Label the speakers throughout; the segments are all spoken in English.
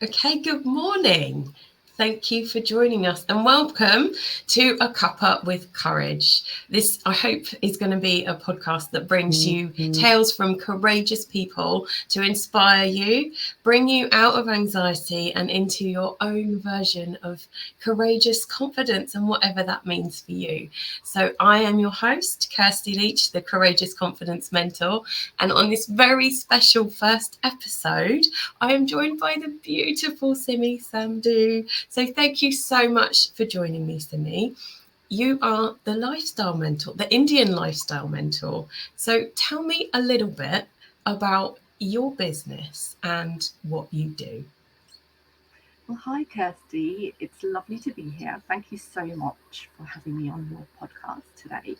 Speaker 1: Okay, good morning. Thank you for joining us and welcome to A Cuppa with Courage. This, I hope, is going to be a podcast that brings you tales from courageous people to inspire you, bring you out of anxiety and into your own version of courageous confidence and whatever that means for you. So I am your host, Kirsty Leitch, the Courageous Confidence Mentor. And on this very special first episode, I am joined by the beautiful Simi Sandhu. So thank you so much for joining me, Simi. You are the lifestyle mentor, the Indian lifestyle mentor. So tell me a little bit about your business and what you do.
Speaker 2: Well, hi, Kirsty. It's lovely to be here. Thank you so much for having me on your podcast today.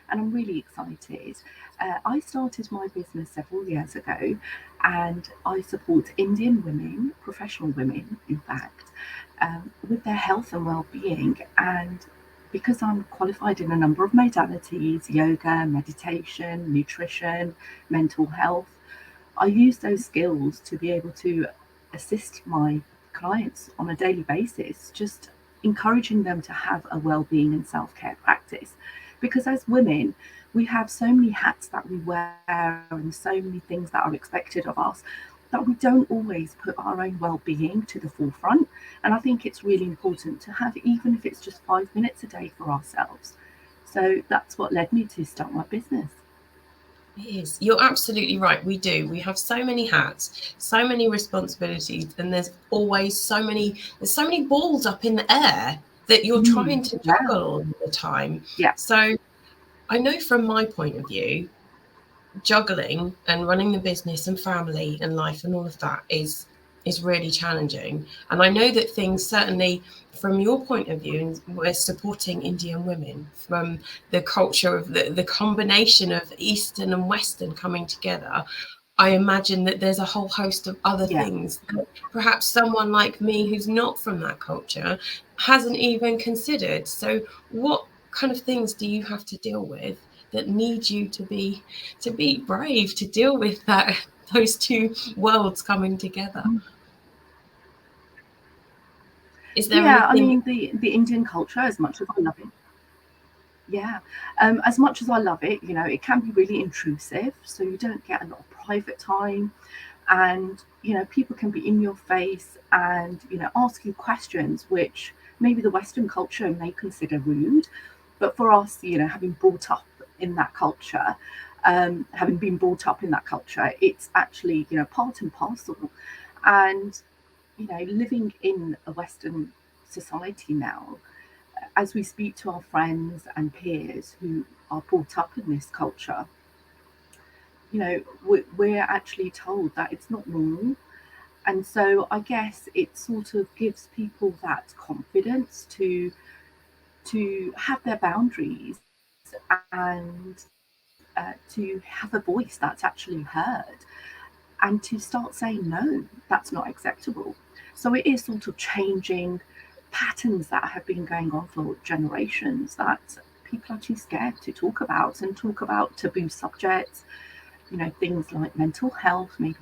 Speaker 2: And I'm really excited. I started my business several years ago and I support Indian women, professional women, in fact, with their health and well-being. And because I'm qualified in a number of modalities, yoga, meditation, nutrition, mental health, I use those skills to be able to assist my clients on a daily basis, just encouraging them to have a well-being and self-care practice. Because as women, we have so many hats that we wear and so many things that are expected of us that we don't always put our own well-being to the forefront. And I think it's really important to have, even if it's just 5 minutes a day for ourselves. So that's what led me to start my business.
Speaker 1: It is. You're absolutely right. We do. We have so many hats, so many responsibilities, and there's so many balls up in the air that you're trying to
Speaker 2: Yeah,
Speaker 1: juggle all the time.
Speaker 2: yeah.
Speaker 1: So I know from my point of view, juggling and running the business and family and life and all of that is really challenging. And I know that things, certainly from your point of view, and we're supporting Indian women from the culture of the combination of Eastern and Western coming together. I imagine that there's a whole host of other
Speaker 2: Yeah.
Speaker 1: things that perhaps someone like me who's not from that culture hasn't even considered. So what kind of things do you have to deal with that need you to be brave to deal with that those two worlds coming together? Is there
Speaker 2: Yeah, I
Speaker 1: anything?
Speaker 2: mean the Indian culture, as much as I love it, yeah, as much as I love it, it can be really intrusive. So you don't get a lot of private time, and people can be in your face and ask you questions which maybe the Western culture may consider rude, but for us, having brought up in that culture, having been brought up in that culture, it's actually part and parcel. And living in a Western society now, as we speak to our friends and peers who are brought up in this culture, we're actually told that it's not normal. And so I guess it sort of gives people that confidence to have their boundaries and to have a voice that's actually heard, and to start saying no, that's not acceptable. So it is sort of changing patterns that have been going on for generations, that people are too scared to talk about and talk about taboo subjects, things like mental health, maybe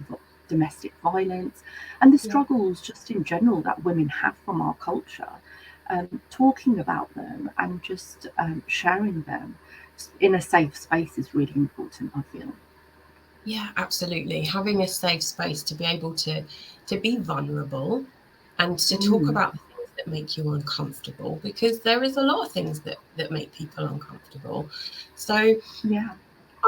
Speaker 2: domestic violence, and the
Speaker 1: Yeah.
Speaker 2: struggles just in general that women have from our culture. Talking about them and just sharing them in a safe space is really important, I feel.
Speaker 1: Yeah, absolutely. Having a safe space to be able to be vulnerable and to talk
Speaker 2: Mm,
Speaker 1: about the things that make you uncomfortable, because there is a lot of things that make people uncomfortable. So
Speaker 2: yeah.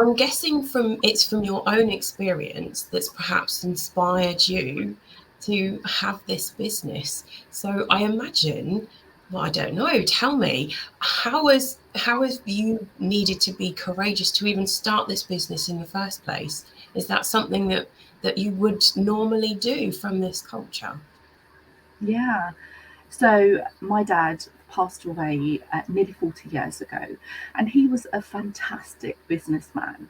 Speaker 1: I'm guessing from your own experience that's perhaps inspired you to have this business. So I imagine, well, I don't know, tell me, how has you needed to be courageous to even start this business in the first place? Is that something that you would normally do from this culture?
Speaker 2: Yeah. So my dad passed away nearly 40 years ago, and he was a fantastic businessman.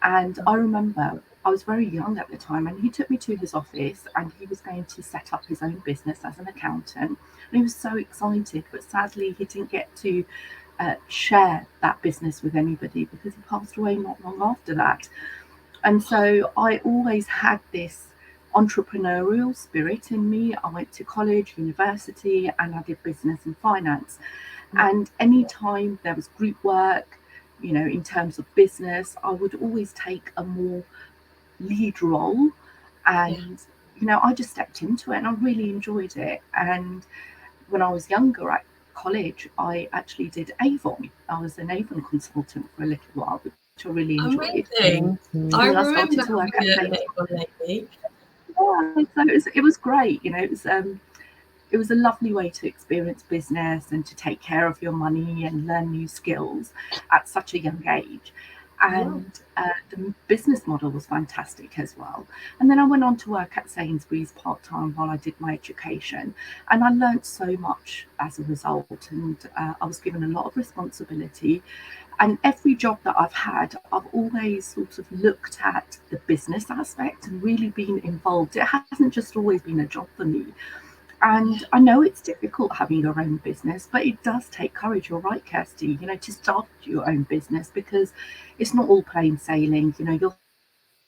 Speaker 2: And I remember I was very young at the time, and he took me to his office, and he was going to set up his own business as an accountant. And he was so excited, but sadly, he didn't get to share that business with anybody because he passed away not long after that. And so I always had this entrepreneurial spirit in me. I went to college, university, and I did business and finance. And anytime there was group work, in terms of business, I would always take a more lead role. And, I just stepped into it and I really enjoyed it. And when I was younger at college, I actually did Avon. I was an Avon consultant for a little while, which I really enjoyed.
Speaker 1: Amazing.
Speaker 2: And
Speaker 1: I
Speaker 2: then I started
Speaker 1: remember
Speaker 2: to work at
Speaker 1: having an
Speaker 2: Sainsbury's.
Speaker 1: Avon lady.
Speaker 2: Yeah, so it was great. It was a lovely way to experience business and to take care of your money and learn new skills at such a young age. And the business model was fantastic as well. And then I went on to work at Sainsbury's part-time while I did my education. And I learned so much as a result. And I was given a lot of responsibility. And every job that I've had, I've always sort of looked at the business aspect and really been involved. It hasn't just always been a job for me. And I know it's difficult having your own business, but it does take courage. You're right, Kirsty, to start your own business, because it's not all plain sailing. You'll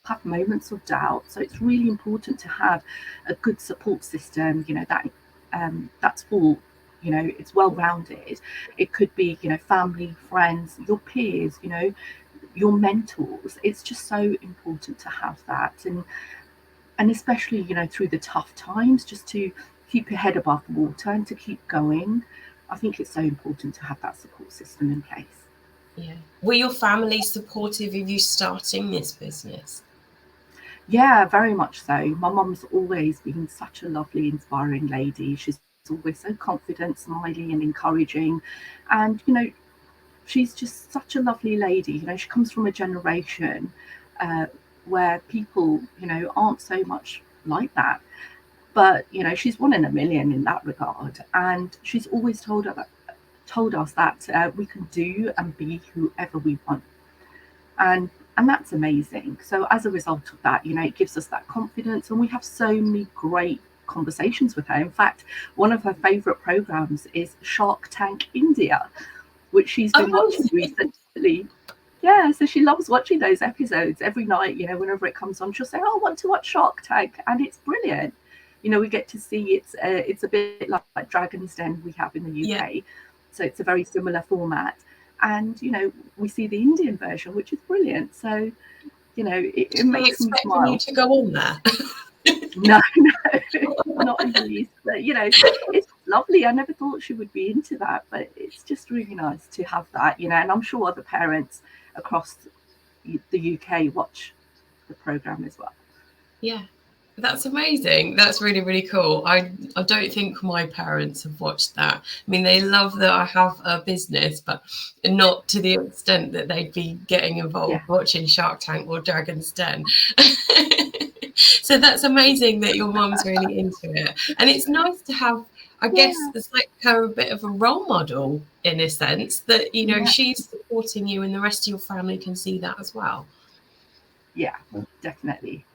Speaker 2: have moments of doubt. So it's really important to have a good support system, that's all, it's well rounded. It could be, family, friends, your peers, your mentors. It's just so important to have that. And especially, through the tough times, just to keep your head above water and to keep going. I think it's so important to have that support system in place.
Speaker 1: Yeah. Were your family supportive of you starting this business?
Speaker 2: Yeah, very much so. My mum's always been such a lovely, inspiring lady. She's always so confident, smiley, and encouraging. And, she's just such a lovely lady. She comes from a generation where people, aren't so much like that. But she's one in a million in that regard, and she's always told us that we can do and be whoever we want, and that's amazing. So as a result of that, it gives us that confidence, and we have so many great conversations with her. In fact, one of her favorite programs is Shark Tank India, which she's been watching recently. Yeah, so she loves watching those episodes every night. Whenever it comes on, she'll say, "Oh, I want to watch Shark Tank," and it's brilliant. We get to see it's a bit like Dragon's Den we have in the UK, so it's a very similar format. And we see the Indian version, which is brilliant. So it makes me smile.
Speaker 1: You to go on there.
Speaker 2: No, not in the least. But it's lovely. I never thought she would be into that, but it's just really nice to have that. And I'm sure other parents across the UK watch the program as well.
Speaker 1: Yeah, that's amazing. That's really, really cool. I don't think my parents have watched that. I mean, they love that I have a business, but not to the extent that they'd be getting involved watching Shark Tank or Dragon's Den. So that's amazing that your mum's really into it. And it's nice to have, I guess, it's like her a bit of a role model in a sense that, she's supporting you and the rest of your family can see that as well.
Speaker 2: Yeah, definitely.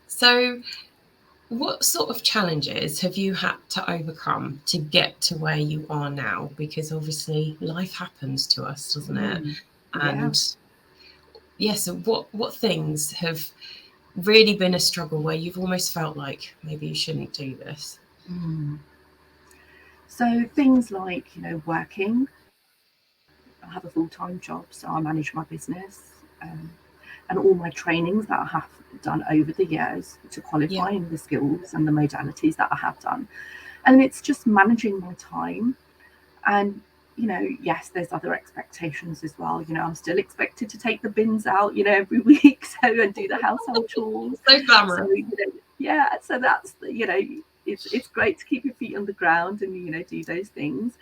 Speaker 1: So what sort of challenges have you had to overcome to get to where you are now? Because obviously life happens to us, doesn't it? And so what things have really been a struggle where you've almost felt like maybe you shouldn't do this?
Speaker 2: So things like, working. I have a full-time job, so I manage my business. And all my trainings that I have done over the years to qualify in the skills and the modalities that I have done. And it's just managing my time. And, yes, there's other expectations as well. I'm still expected to take the bins out, every week, and do the household chores.
Speaker 1: So glamorous.
Speaker 2: So, so that's, it's great to keep your feet on the ground and, do those things.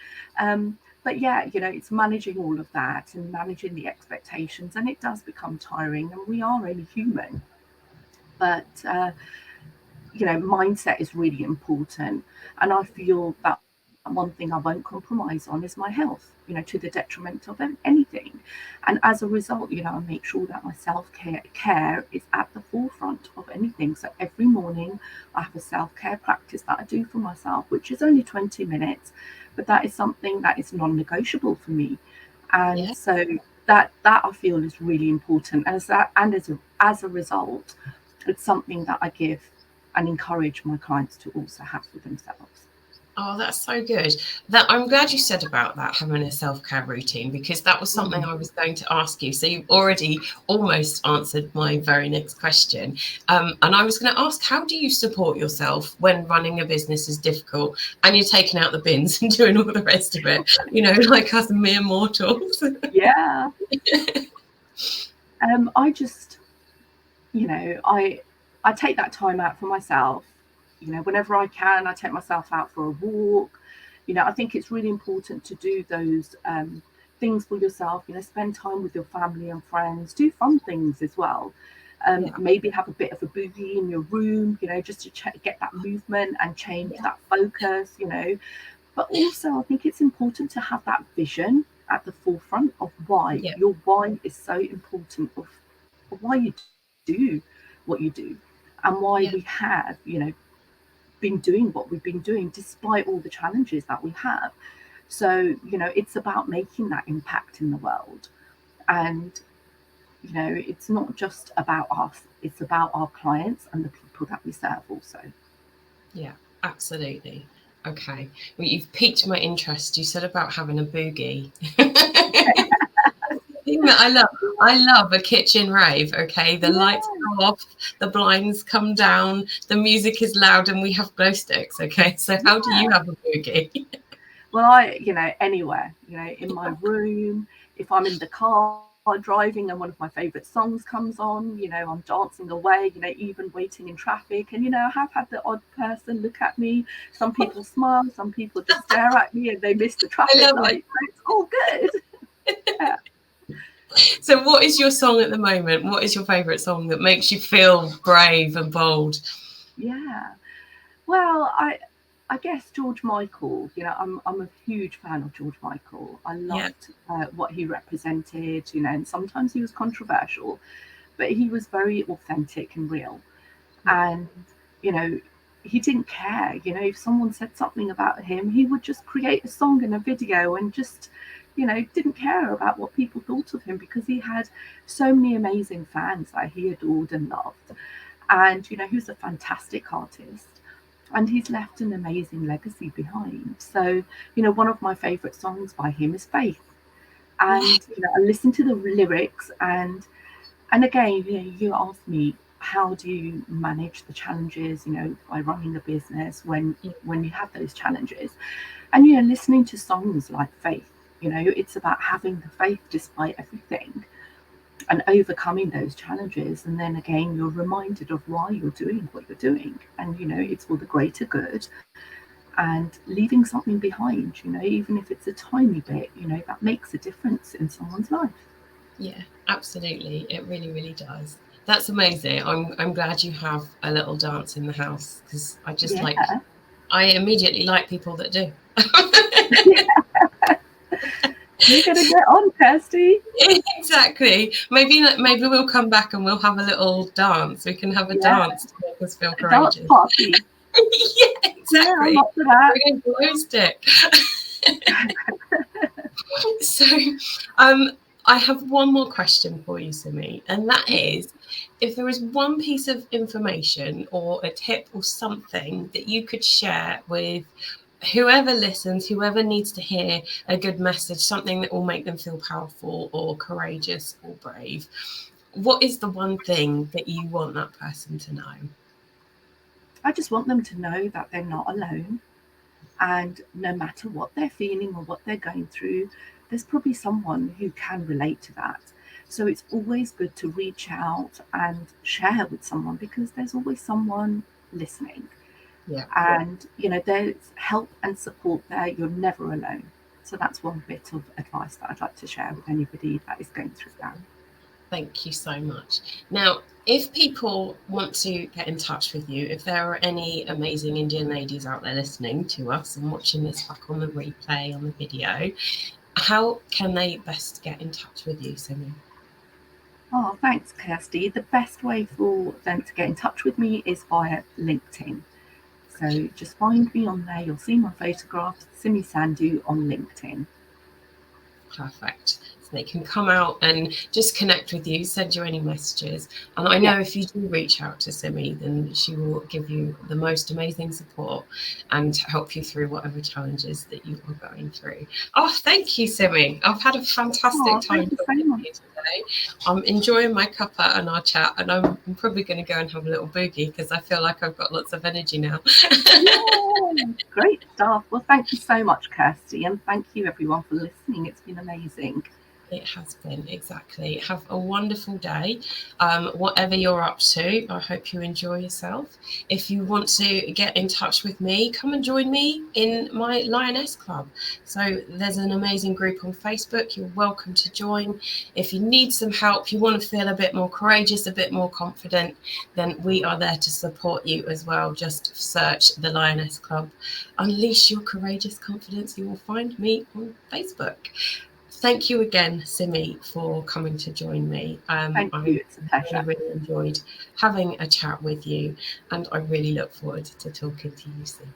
Speaker 2: But it's managing all of that and managing the expectations, and it does become tiring, and we are only human. But mindset is really important, and I feel that one thing I won't compromise on is my health, to the detriment of anything. And as a result, I make sure that my self-care is at the forefront of anything. So every morning I have a self-care practice that I do for myself, which is only 20 minutes, but that is something that is non-negotiable for me. And so that I feel is really important. And as a result, it's something that I give and encourage my clients to also have for themselves.
Speaker 1: Oh, that's so good. That I'm glad you said about that, having a self-care routine, because that was something I was going to ask you. So you've already almost answered my very next question. And I was going to ask, how do you support yourself when running a business is difficult and you're taking out the bins and doing all the rest of it, like us mere mortals?
Speaker 2: Yeah. I just, I take that time out for myself. Whenever I can, I take myself out for a walk. I think it's really important to do those things for yourself. Spend time with your family and friends. Do fun things as well. Maybe have a bit of a boogie in your room. Just to get that movement and change that focus. But also, I think it's important to have that vision at the forefront of why.
Speaker 1: Yeah.
Speaker 2: Your why is so important of why you do what you do, and why we have, been doing what we've been doing despite all the challenges that we have. So, it's about making that impact in the world. And, it's not just about us, it's about our clients and the people that we serve also.
Speaker 1: Yeah, absolutely. Okay. Well, you've piqued my interest. You said about having a boogie. Thing that I love a kitchen rave. Okay, the lights go off, the blinds come down, the music is loud, and we have glow sticks. Okay, so how do you have a boogie?
Speaker 2: Well, anywhere, in my room, if I'm in the car driving and one of my favorite songs comes on, I'm dancing away, even waiting in traffic. And, I have had the odd person look at me. Some people smile, some people just stare at me and they miss the traffic light. So it's all good. Yeah.
Speaker 1: So what is your song at the moment? What is your favorite song that makes you feel brave and bold?
Speaker 2: Yeah. Well, I guess George Michael. I'm a huge fan of George Michael. I loved what he represented. And sometimes he was controversial, but he was very authentic and real. And he didn't care. If someone said something about him, he would just create a song and a video and just didn't care about what people thought of him, because he had so many amazing fans that he adored and loved. And he was a fantastic artist, and he's left an amazing legacy behind. So, one of my favorite songs by him is Faith. And, I listen to the lyrics, and again, you asked me, how do you manage the challenges, by running a business when you have those challenges? And, listening to songs like Faith, it's about having the faith despite everything and overcoming those challenges. And then again, you're reminded of why you're doing what you're doing. And, it's for the greater good and leaving something behind, even if it's a tiny bit, that makes a difference in someone's life.
Speaker 1: Yeah, absolutely. It really, really does. That's amazing. I'm glad you have a little dance in the house, because I immediately like people that do.
Speaker 2: You're gonna get on, Kirsty.
Speaker 1: Exactly. Maybe we'll come back and we'll have a little dance. We can have a dance to make us feel courageous.
Speaker 2: Dance party.
Speaker 1: Yeah, exactly.
Speaker 2: Yeah, for that.
Speaker 1: We're going to glow stick. So, I have one more question for you, Simi, and that is, if there is one piece of information or a tip or something that you could share with whoever listens, whoever needs to hear a good message, something that will make them feel powerful or courageous or brave, what is the one thing that you want that person to know?
Speaker 2: I just want them to know that they're not alone. And no matter what they're feeling or what they're going through, there's probably someone who can relate to that. So it's always good to reach out and share with someone, because there's always someone listening.
Speaker 1: Yeah.
Speaker 2: And, there's help and support there. You're never alone. So that's one bit of advice that I'd like to share with anybody that is going through that.
Speaker 1: Thank you so much. Now, if people want to get in touch with you, if there are any amazing Indian ladies out there listening to us and watching this back on the replay, on the video, how can they best get in touch with you, Simi?
Speaker 2: Oh, thanks, Kirsty. The best way for them to get in touch with me is via LinkedIn. So just find me on there. You'll see my photograph, Simi Sandhu, on LinkedIn.
Speaker 1: Perfect. They can come out and just connect with you, send you any messages. And I know if you do reach out to Simi, then she will give you the most amazing support and help you through whatever challenges that you are going through. Oh, thank you, Simi. I've had a fantastic time talking to you today. I'm enjoying my cuppa and our chat, and I'm probably going to go and have a little boogie because I feel like I've got lots of energy now.
Speaker 2: Yeah, great stuff. Well, thank you so much, Kirsty, and thank you everyone for listening. It's been amazing.
Speaker 1: It has been, exactly. Have a wonderful day. Whatever you're up to, I hope you enjoy yourself. If you want to get in touch with me, come and join me in my Lioness Club. So there's an amazing group on Facebook. You're welcome to join. If you need some help, you want to feel a bit more courageous, a bit more confident, then we are there to support you as well. Just search the Lioness Club. Unleash your courageous confidence. You will find me on Facebook. Thank you again, Simi, for coming to join me.
Speaker 2: Thank you. It's a pleasure.
Speaker 1: I really enjoyed having a chat with you, and I really look forward to talking to you soon.